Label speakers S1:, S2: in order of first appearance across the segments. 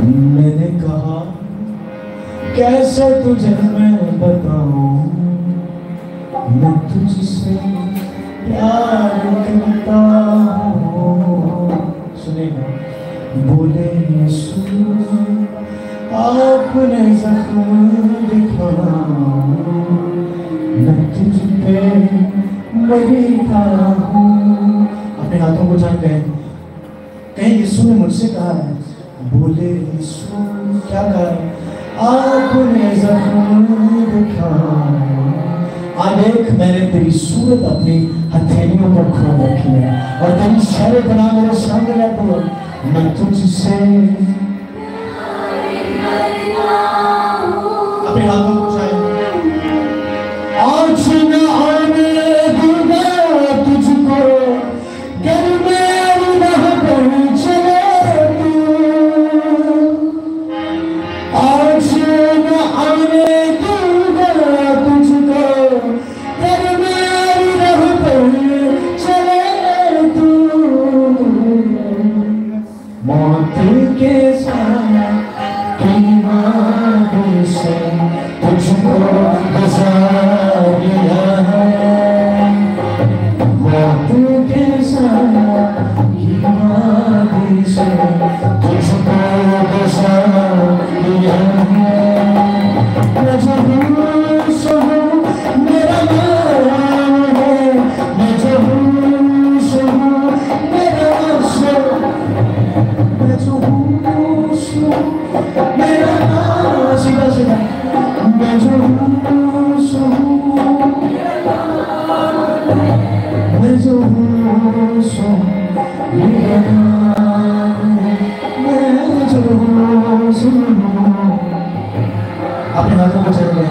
S1: मैंने कहा कैसे तुझे मैं बताऊं, मैं तुझसे प्यार करता हूँ। सुनेगा बोले यीशु आपने जख्म दिखाया, मैं तुझ पे मरता हूँ। अपने हाथों को जान गए, कहीं यीशु ने मुझसे कहा है, बोले यीशु क्या कहा है, आपने जख्म दिखाया। आज देख मैंने तेरी सूरत अपनी हथेलियों पर खोल रखी है और तेरी शरीर बना मेरे सामने रखो। मैं तुझसे अपने हाथों को उठाए, आज न आने दूंगा तुझको, घर में राह पर चले तू। आज न आने दूंगा तुझको, घर में राह पर चले तू। मौत के साथ से तुझको बचा लिया है, मौत के साथ से तुझको बचा लिया है। मैं जो हूँ सो हूँ मेरा नाम है, मैं जो हूँ सो हूँ मेरा सो, मैं जो हूँ सो मेरा नाम। सीधा सीधा मैं जो हूँ सो मैं जो हूँ सो मेरा नाम, मैं जो हूँ सो। अपने हाथों को चल गए,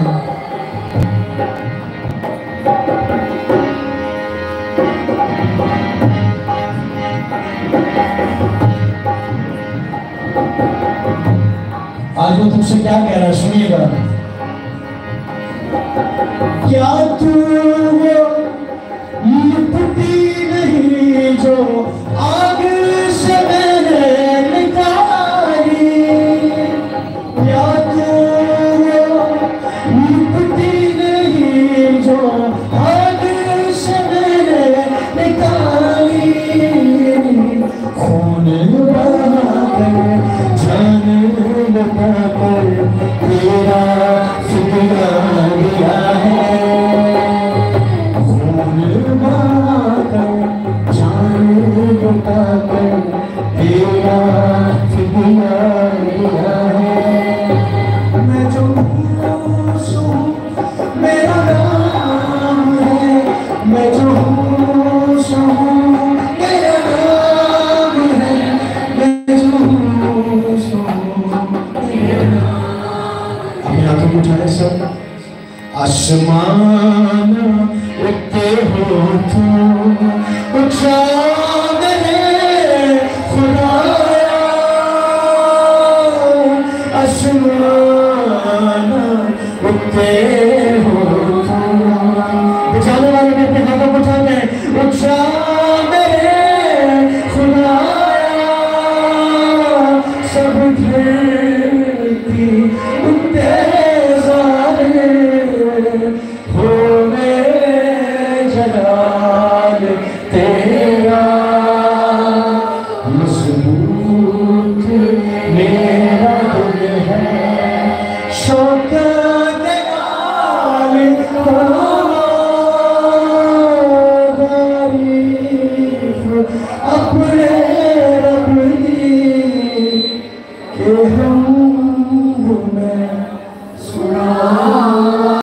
S1: आज वो तुमसे क्या कह रहा है सुनिएगा। क्या तू लिपटी नहीं जो आग से मैंने निकाली, क्या तू लिपटी नहीं जो आग से मैंने निकाली। खून बहाकर जान लुटाकर तेरा फिक्रा लिया है, खून बहाकर जान लुटाकर तेरा फिक्रा लिया है। मैं जो हूँ सो मेरा नाम है, मैं जो हूँ सो मेरा नाम है, मैं जो हूँ सो। अपने हाथों को उठाए सब, आसमान उठते हो तो ऊंचा मेरे खुदाया, आसमान उठते हो तो। बचाने वाले ने अपने हाथों को उठाए, ऊंचा मेरे खुदाया, सब धरती उठते हो मेरे जलाल तेरा, मजबूत मेरा दिल है, शौक अपने रब दी के हम